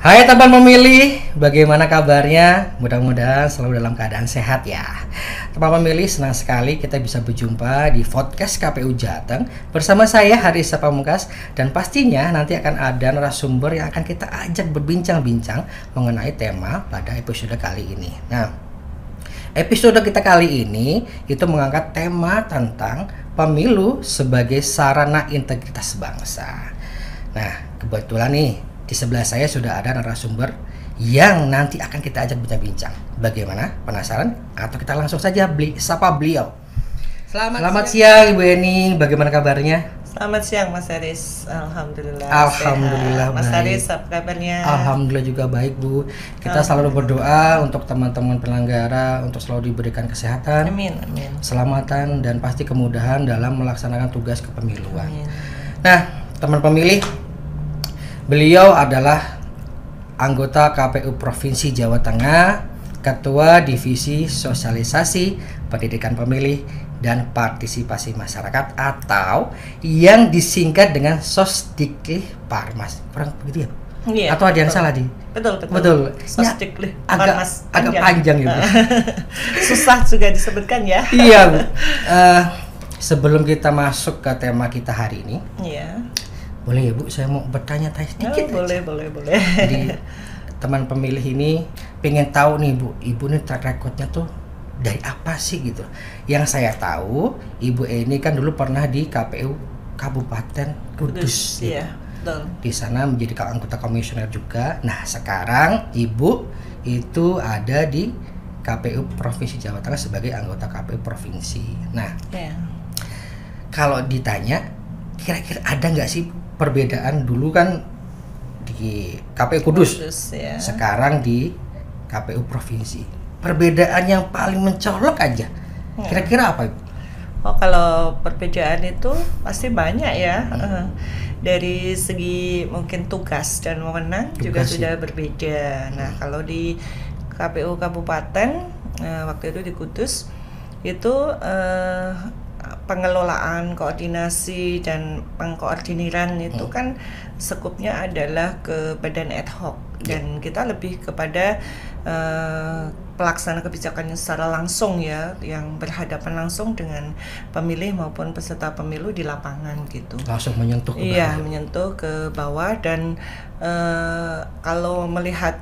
Hai teman pemilih, bagaimana kabarnya? Mudah-mudahan selalu dalam keadaan sehat ya. Teman pemilih, senang sekali kita bisa berjumpa di podcast KPU Jateng bersama saya Harisa Pamungkas, dan pastinya nanti akan ada narasumber yang akan kita ajak berbincang-bincang mengenai tema pada episode kali ini. Nah, episode kita kali ini itu mengangkat tema tentang pemilu sebagai sarana integritas bangsa. Nah, kebetulan nih di sebelah saya sudah ada narasumber yang nanti akan kita ajak bincang-bincang. Bagaimana? Penasaran? Atau kita langsung saja sapa beliau. Selamat siang Ibu Eni, bagaimana kabarnya? Selamat siang Mas Haris, Alhamdulillah. Alhamdulillah Mas baik. Haris, apa kabarnya? Alhamdulillah juga baik Bu. Kita selalu berdoa untuk teman-teman penyelenggara untuk selalu diberikan kesehatan, Amin. keselamatan, dan pasti kemudahan dalam melaksanakan tugas kepemiluan. Amin. Nah, teman pemilih, beliau adalah anggota KPU Provinsi Jawa Tengah, Ketua Divisi Sosialisasi Pendidikan Pemilih dan Partisipasi Masyarakat atau yang disingkat dengan Sosdiklih Parmas. Kurang begitu ya? Iya, atau ada yang betul. salah di? Betul. Ya, Sosdiklih agak panjang ya Bu. Susah juga disebutkan ya. Iya Bu. Sebelum kita masuk ke tema kita hari ini, Iya. boleh ya Bu, saya mau bertanya-tanya sedikit aja. Boleh. Jadi teman pemilih ini pengen tahu nih Bu, Ibu nih track recordnya tuh dari apa sih gitu. Yang saya tahu Ibu ini kan dulu pernah di KPU Kabupaten Kudus gitu. Iya, betul. Di sana menjadi anggota komisioner juga. Nah sekarang Ibu itu ada di KPU Provinsi Jawa Tengah sebagai anggota KPU Provinsi. Nah Iya. kalau ditanya kira-kira ada nggak sih perbedaan dulu kan di KPU Kudus, Ya. sekarang di KPU Provinsi, perbedaan yang paling mencolok aja kira-kira apa Ibu? Oh, kalau perbedaan itu pasti banyak ya. Dari segi mungkin tugas dan wewenang juga Tugas, sudah berbeda. Nah, kalau di KPU Kabupaten waktu itu di Kudus itu pengelolaan, koordinasi dan pengkoordiniran itu kan skupnya adalah ke badan ad hoc dan kita lebih kepada pelaksana kebijakannya secara langsung ya, yang berhadapan langsung dengan pemilih maupun peserta pemilu di lapangan gitu. Langsung menyentuh ke Iya, bawah. menyentuh ke bawah dan kalau melihat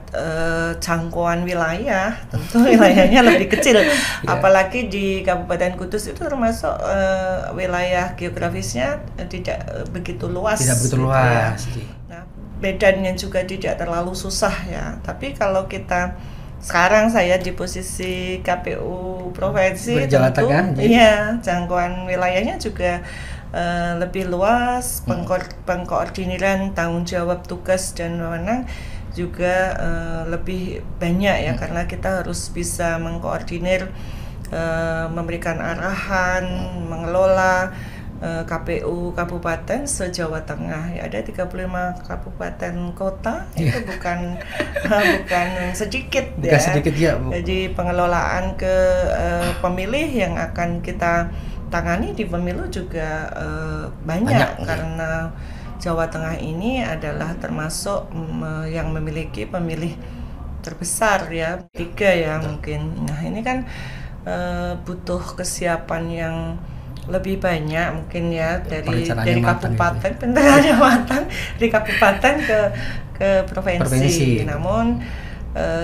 jangkauan wilayah, tentu wilayahnya lebih kecil. Apalagi di Kabupaten Kudus itu termasuk wilayah geografisnya tidak begitu luas. Tidak begitu gitu luas. ya. Nah, medannya juga tidak terlalu susah ya. Tapi kalau kita sekarang saya di posisi KPU Provinsi, Jawa tentu Tengah, iya jangkauan wilayahnya juga lebih luas, pengkoordiniran tanggung jawab tugas dan wewenang juga lebih banyak ya, karena kita harus bisa mengkoordinir, memberikan arahan, mengelola KPU Kabupaten se-Jawa Tengah ya, ada 35 kabupaten kota, itu bukan sedikit ya. Sedikit ya Bu. Jadi pengelolaan ke pemilih yang akan kita tangani di pemilu juga banyak karena Jawa Tengah ini adalah termasuk yang memiliki pemilih terbesar ya, 3 ya mungkin. Nah ini kan butuh kesiapan yang lebih banyak mungkin ya, dari kabupaten perencanaannya matang dari kabupaten ke provinsi. Namun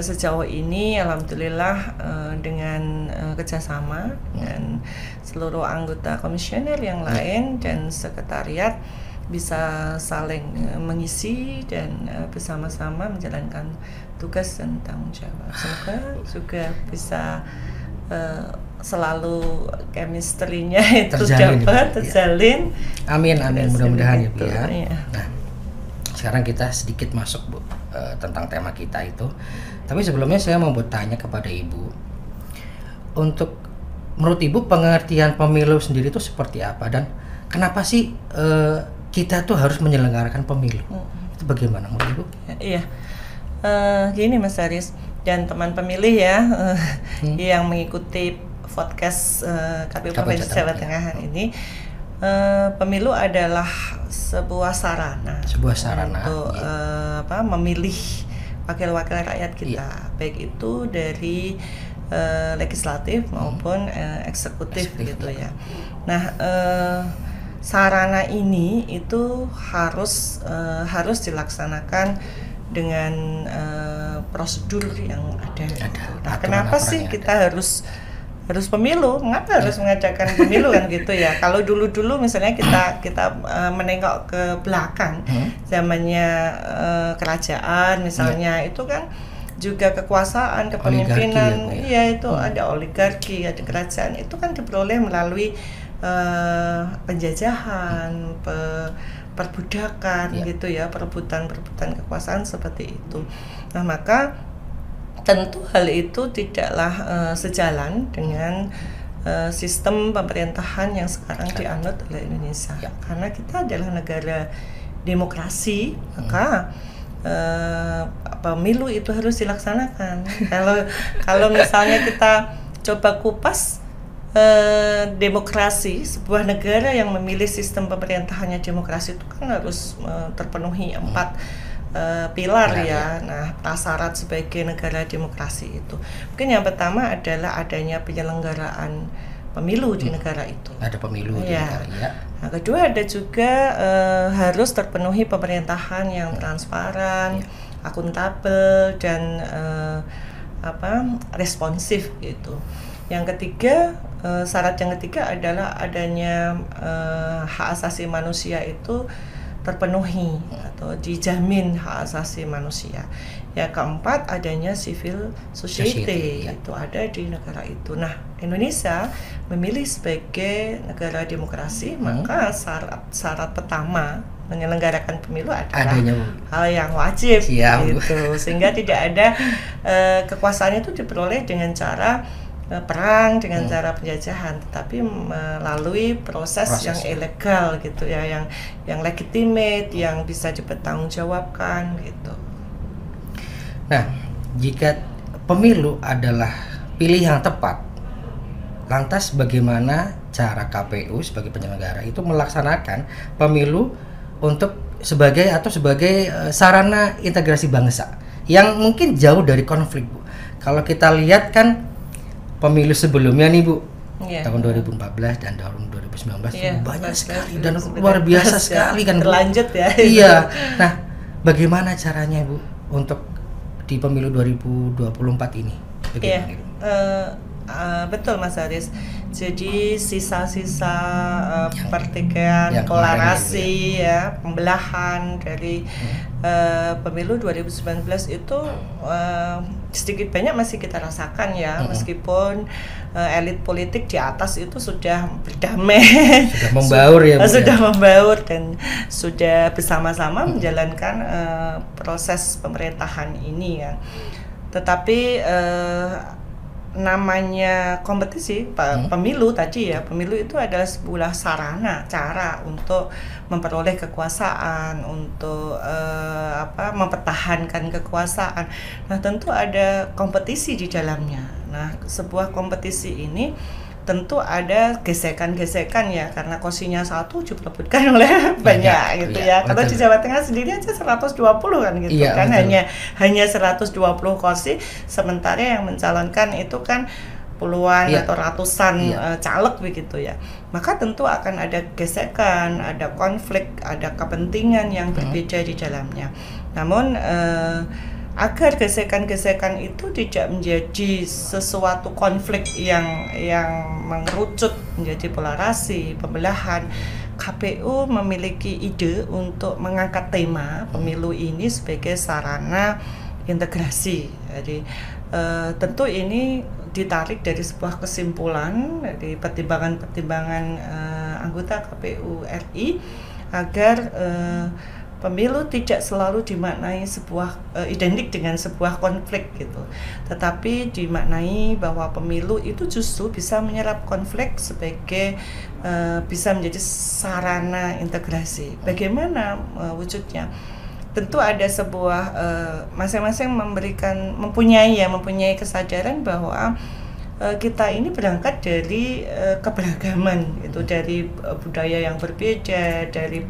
sejauh ini alhamdulillah dengan kerjasama dengan seluruh anggota komisioner yang lain dan sekretariat bisa saling mengisi dan bersama-sama menjalankan tugas dan tanggung jawab. Semoga juga bisa selalu chemistry-nya itu terjalin. Amin, mudah-mudahan ya Bu ya. Iya. Nah, sekarang kita sedikit masuk Bu tentang tema kita itu. Tapi sebelumnya saya mau bertanya kepada Ibu, untuk menurut Ibu pengertian pemilu sendiri itu seperti apa, dan kenapa sih kita tuh harus menyelenggarakan pemilu? Itu bagaimana menurut Ibu? Iya, gini Mas Haris dan teman pemilih ya yang mengikuti podcast KPU Provinsi Jawa Tengah hari ini, pemilu adalah sebuah sarana untuk memilih wakil-wakil rakyat kita, baik itu dari legislatif maupun eksekutif gitu ya. Nah, sarana ini itu harus dilaksanakan dengan prosedur yang ada. Nah, kenapa sih kita harus pemilu? Mengapa harus mengadakan pemilu kan gitu ya? Kalau dulu misalnya kita menengok ke belakang, zamannya kerajaan misalnya, itu kan juga kekuasaan, kepemimpinan, iya itu ada oligarki, ada kerajaan, itu kan diperoleh melalui penjajahan, perbudakan gitu ya, perebutan kekuasaan seperti itu. Nah, maka tentu hal itu tidaklah sejalan dengan sistem pemerintahan yang sekarang dianut oleh Indonesia. Karena kita adalah negara demokrasi, maka pemilu itu harus dilaksanakan. Kalau misalnya kita coba kupas demokrasi, sebuah negara yang memilih sistem pemerintahannya demokrasi itu kan harus terpenuhi 4 pilar ya. Nah, prasyarat sebagai negara demokrasi itu, mungkin yang pertama adalah adanya penyelenggaraan pemilu di negara itu. Ada pemilu di negara ya. Nah, kedua ada juga harus terpenuhi pemerintahan yang transparan, akuntabel dan responsif gitu. Yang ketiga, syarat yang ketiga adalah adanya hak asasi manusia itu terpenuhi atau dijamin hak asasi manusia. Yang keempat, adanya civil society itu ada di negara itu. Nah, Indonesia memilih sebagai negara demokrasi, maka syarat pertama menyelenggarakan pemilu adalah hal yang wajib gitu. Sehingga tidak ada kekuasaan itu diperoleh dengan cara perang, dengan cara penjajahan, tetapi melalui proses yang ilegal gitu ya, yang legitimate, yang bisa dipertanggungjawabkan gitu. Nah, jika pemilu adalah pilihan tepat, lantas bagaimana cara KPU sebagai penyelenggara itu melaksanakan pemilu untuk sebagai sarana integrasi bangsa yang mungkin jauh dari konflik, Bu? Kalau kita lihat kan pemilu sebelumnya nih, Bu, tahun 2014 dan tahun 2019 banyak sekali dan luar biasa sekali kan, Bu. Terlanjut ya. Iya. Nah, bagaimana caranya, Bu, untuk di pemilu 2024 ini? Betul Mas Haris. Jadi sisa-sisa pertikaian, toleransi ya, pembelahan dari pemilu 2019 itu sedikit banyak masih kita rasakan ya, meskipun elit politik di atas itu sudah berdamai, sudah membaur ya, Bu, sudah membaur dan sudah bersama-sama menjalankan proses pemerintahan ini ya. Tetapi namanya kompetisi pemilu tadi ya, pemilu itu adalah sebuah sarana, cara untuk memperoleh kekuasaan, untuk mempertahankan kekuasaan. Nah, tentu ada kompetisi di dalamnya. Nah, sebuah kompetisi ini tentu ada gesekan-gesekan ya, karena kursinya satu diperebutkan oleh banyak gitu ya. Kalau di Jawa Tengah sendiri aja 120 kan gitu kan, hanya 120 kursi, sementara yang mencalonkan itu kan puluhan atau ratusan caleg begitu ya. Maka tentu akan ada gesekan, ada konflik, ada kepentingan yang berbeda di dalamnya. Namun agar gesekan-gesekan itu tidak menjadi sesuatu konflik yang mengerucut menjadi polarisasi, pembelahan, KPU memiliki ide untuk mengangkat tema pemilu ini sebagai sarana integrasi. Jadi tentu ini ditarik dari sebuah kesimpulan dari pertimbangan-pertimbangan anggota KPU RI agar pemilu tidak selalu dimaknai identik dengan sebuah konflik gitu, tetapi dimaknai bahwa pemilu itu justru bisa menyerap konflik sebagai bisa menjadi sarana integrasi. Bagaimana wujudnya? Tentu ada sebuah masing-masing mempunyai kesadaran bahwa kita ini berangkat dari keberagaman itu, dari budaya yang berbeda, dari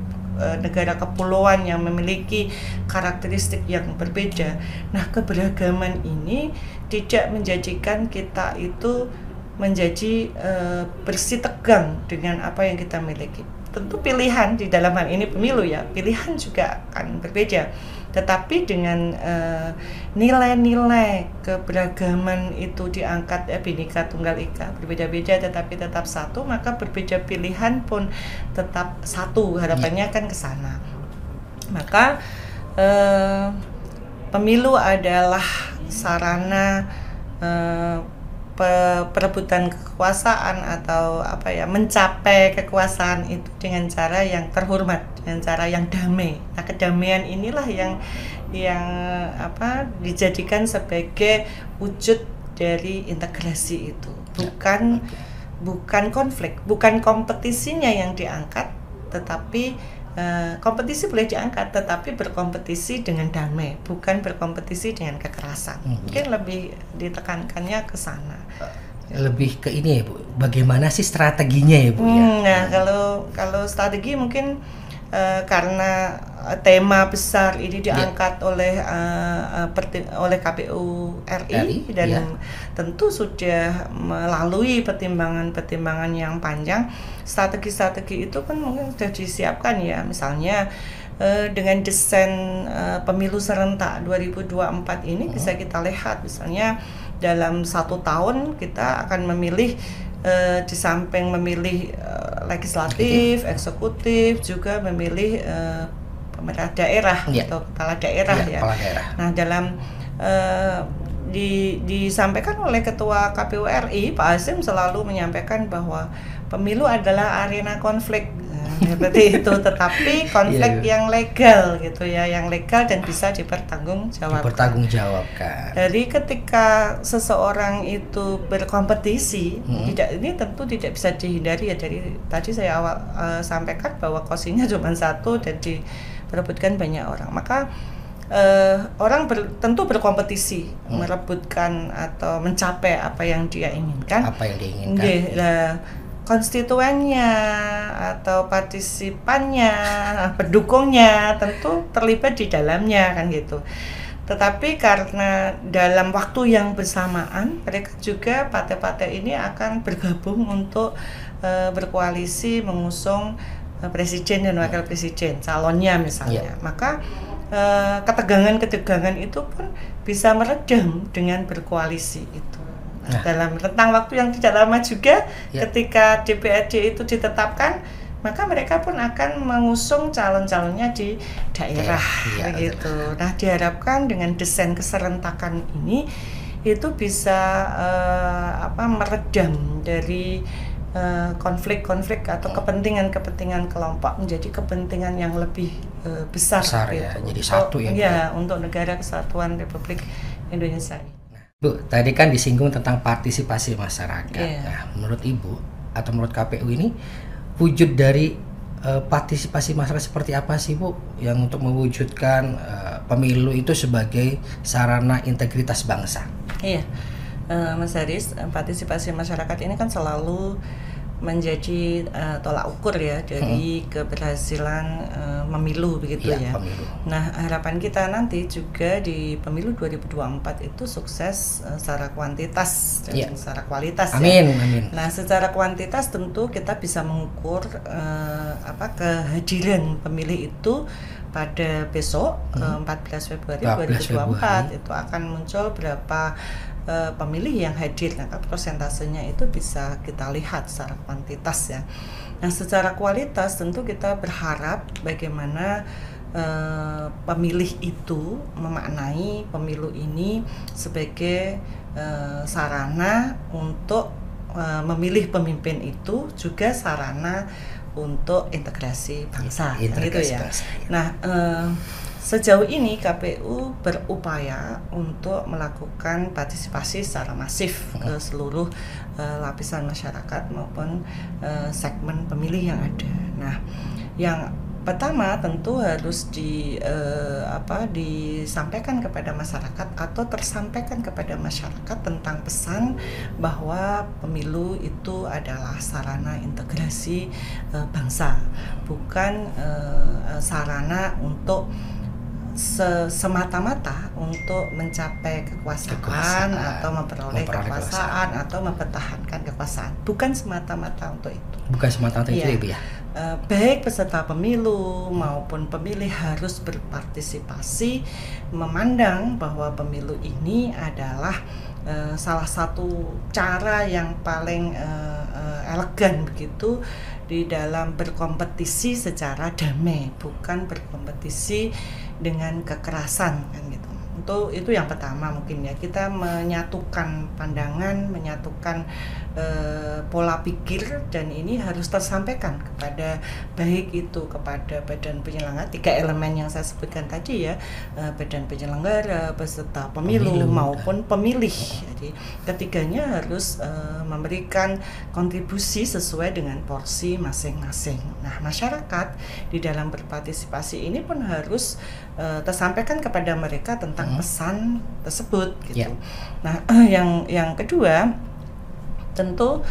negara kepulauan yang memiliki karakteristik yang berbeda. Nah, keberagaman ini tidak menjadikan kita itu menjadi bersitegang dengan apa yang kita miliki. Tentu pilihan di dalam hal ini pemilu ya, pilihan juga akan berbeda. Tetapi dengan nilai-nilai keberagaman itu diangkat, Bhinneka Tunggal Ika, berbeda-beda tetapi tetap satu, maka berbeda pilihan pun tetap satu, harapannya kan ke sana. Maka pemilu adalah sarana perebutan kekuasaan atau mencapai kekuasaan itu dengan cara yang terhormat, dengan cara yang damai. Nah, kedamaian inilah yang dijadikan sebagai wujud dari integrasi itu. Bukan konflik, bukan kompetisinya yang diangkat, tetapi kompetisi boleh diangkat, tetapi berkompetisi dengan damai, bukan berkompetisi dengan kekerasan. Mungkin lebih ditekankannya ke sana. Lebih ke ini ya Bu, bagaimana sih strateginya ya Bu ya? Nah, kalau strategi mungkin karena tema besar ini diangkat oleh KPU RI dan tentu sudah melalui pertimbangan yang panjang. Strategi-strategi itu kan mungkin sudah disiapkan ya, misalnya dengan desain pemilu serentak 2024 ini bisa kita lihat, misalnya dalam 1 tahun kita akan memilih di samping memilih legislatif, eksekutif, juga memilih pemerintah daerah atau kepala daerah ya. Kepala daerah. Nah, dalam disampaikan oleh Ketua KPU RI, Pak Hasyim selalu menyampaikan bahwa pemilu adalah arena konflik. Seperti itu, tetapi konflik yang legal gitu ya, yang legal dan bisa dipertanggungjawabkan. Jadi ketika seseorang itu berkompetisi, ini tentu tidak bisa dihindari ya. Dari tadi saya sampaikan bahwa kursinya cuma 1 dan diperebutkan banyak orang. Maka orang tentu berkompetisi merebutkan atau mencapai apa yang dia inginkan. Konstituennya atau partisipannya, pendukungnya tentu terlibat di dalamnya kan gitu. Tetapi karena dalam waktu yang bersamaan mereka juga partai-partai ini akan bergabung untuk berkoalisi mengusung presiden dan wakil presiden, calonnya misalnya. Maka ketegangan-ketegangan itu pun bisa meredam dengan berkoalisi itu. Dalam rentang waktu yang tidak lama juga ketika DPRD itu ditetapkan, maka mereka pun akan mengusung calon-calonnya di daerah begitu. Nah, diharapkan dengan desain keserentakan ini itu bisa meredam dari konflik-konflik atau kepentingan-kepentingan kelompok menjadi kepentingan yang lebih besar gitu. Ya, jadi satu ya. Untuk negara kesatuan Republik Indonesia. Bu, tadi kan disinggung tentang partisipasi masyarakat. Nah, menurut Ibu atau menurut KPU ini wujud dari partisipasi masyarakat seperti apa sih Bu yang untuk mewujudkan pemilu itu sebagai sarana integritas bangsa? Iya, Mas Haris, partisipasi masyarakat ini kan selalu menjadi tolak ukur ya dari keberhasilan memilu begitu ya. Pemilu. Nah, harapan kita nanti juga di pemilu 2024 itu sukses secara kuantitas dan secara kualitas. Amin. Nah, secara kuantitas tentu kita bisa mengukur kehadiran pemilih itu pada besok 14 Februari 2024 itu akan muncul berapa pemilih yang hadir. Nah, persentasenya itu bisa kita lihat secara kuantitas ya. Nah, secara kualitas tentu kita berharap bagaimana pemilih itu memaknai pemilu ini sebagai sarana untuk memilih pemimpin itu juga sarana untuk integrasi bangsa, gitu ya. Nah, sejauh ini KPU berupaya untuk melakukan partisipasi secara masif ke seluruh lapisan masyarakat maupun segmen pemilih yang ada. Nah, yang pertama tentu harus disampaikan kepada masyarakat atau tersampaikan kepada masyarakat tentang pesan bahwa pemilu itu adalah sarana integrasi bangsa, bukan sarana untuk semata-mata untuk mencapai kekuasaan atau memperoleh kekuasaan atau mempertahankan kekuasaan, bukan semata-mata untuk itu. Bukan semata-mata itu ya, Bu ya. Baik peserta pemilu maupun pemilih harus berpartisipasi, memandang bahwa pemilu ini adalah salah satu cara yang paling elegan begitu di dalam berkompetisi secara damai, bukan berkompetisi dengan kekerasan kan gitu. Itu yang pertama mungkin ya, kita menyatukan pandangan, menyatukan pola pikir, dan ini harus tersampaikan kepada baik itu kepada badan penyelenggara, 3 elemen yang saya sebutkan tadi ya, badan penyelenggara, peserta pemilu maupun pemilih. Jadi ketiganya harus memberikan kontribusi sesuai dengan porsi masing-masing. Nah, masyarakat di dalam berpartisipasi ini pun harus tersampaikan kepada mereka tentang pesan tersebut gitu. Nah, yang kedua tentu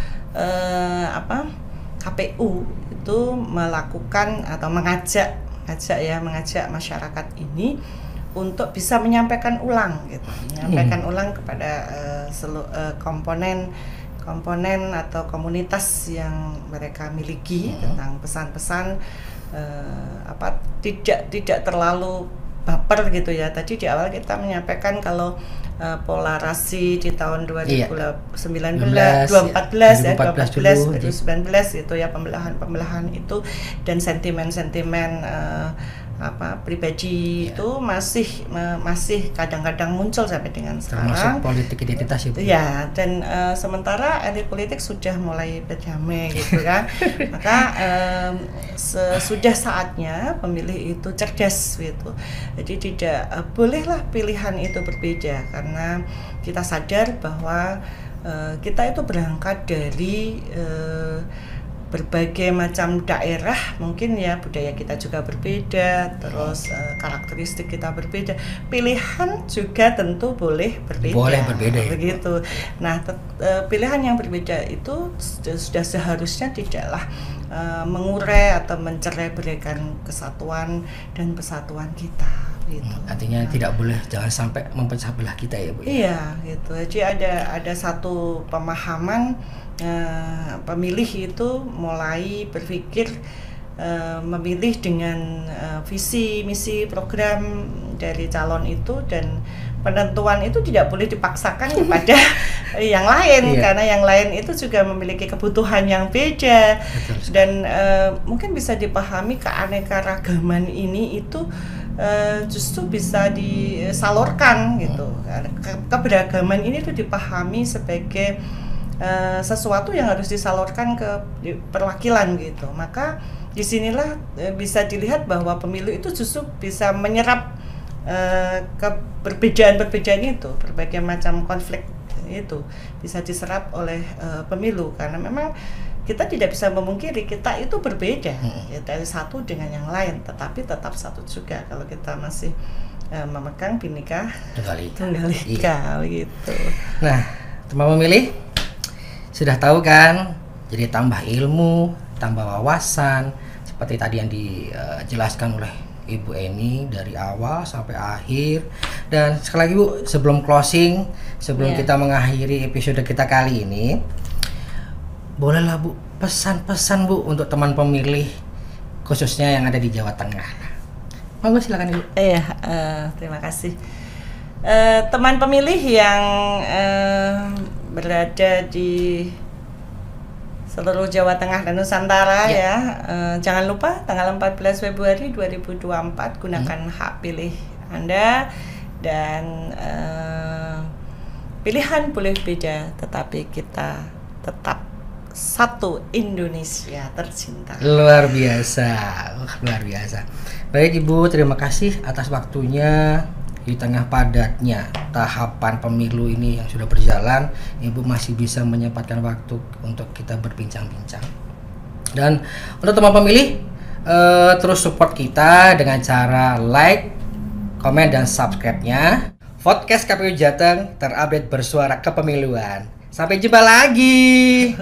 KPU itu melakukan atau mengajak masyarakat ini untuk bisa menyampaikan ulang gitu, menyampaikan ulang kepada komponen atau komunitas yang mereka miliki tentang pesan-pesan tidak terlalu baper gitu ya. Tadi di awal kita menyampaikan kalau polarasi di tahun 2019 itu ya, pembelahan itu dan sentimen-sentimen pribadi itu masih kadang-kadang muncul sampai dengan sekarang. Termasuk politik identitas itu. Ya, dan sementara elit politik sudah mulai berdamai gitu kan. Maka sudah saatnya pemilih itu cerdas gitu. Jadi tidak bolehlah pilihan itu berbeda, karena kita sadar bahwa kita itu berangkat dari berbagai macam daerah, mungkin ya budaya kita juga berbeda, terus karakteristik kita berbeda, pilihan juga tentu boleh berbeda begitu. Nah, pilihan yang berbeda itu sudah seharusnya tidaklah mengurai atau mencerai-beraikan kesatuan dan persatuan kita gitu. Artinya tidak boleh, jangan sampai memecah belah kita ya, Bu. Iya gitu. Jadi ada satu pemahaman pemilih itu mulai berpikir memilih dengan visi, misi, program dari calon itu, dan penentuan itu tidak boleh dipaksakan kepada yang lain, karena yang lain itu juga memiliki kebutuhan yang beda. Dan mungkin bisa dipahami keanekaragaman ini itu justru bisa disalurkan gitu. Keberagaman ini tuh dipahami sebagai sesuatu yang harus disalurkan ke perwakilan gitu. Maka disinilah bisa dilihat bahwa pemilu itu justru bisa menyerap keberbedaan-perbedaan itu, berbagai macam konflik itu bisa diserap oleh pemilu, karena memang kita tidak bisa memungkiri kita itu berbeda dari satu dengan yang lain, tetapi tetap satu juga kalau kita masih memegang Bhinneka Tunggal Ika gitu. Nah, teman pemilih sudah tahu kan, jadi tambah ilmu, tambah wawasan seperti tadi yang dijelaskan oleh Ibu Eni dari awal sampai akhir. Dan sekali lagi Bu, sebelum closing, sebelum kita mengakhiri episode kita kali ini, bolehlah Bu pesan-pesan Bu untuk teman pemilih khususnya yang ada di Jawa Tengah. Monggo silakan Ibu. Iya, terima kasih. Teman pemilih yang berada di seluruh Jawa Tengah dan Nusantara jangan lupa tanggal 14 Februari 2024 gunakan hak pilih Anda, dan pilihan boleh beda tetapi kita tetap satu Indonesia tercinta. Luar biasa, luar biasa. Baik Ibu, terima kasih atas waktunya. Di tengah padatnya tahapan pemilu ini yang sudah berjalan, Ibu masih bisa menyempatkan waktu untuk kita berbincang-bincang. Dan untuk teman pemilih, terus support kita dengan cara like, komen, dan subscribe-nya. Podcast KPU Jateng terupdate bersuara kepemiluan. Sampai jumpa lagi.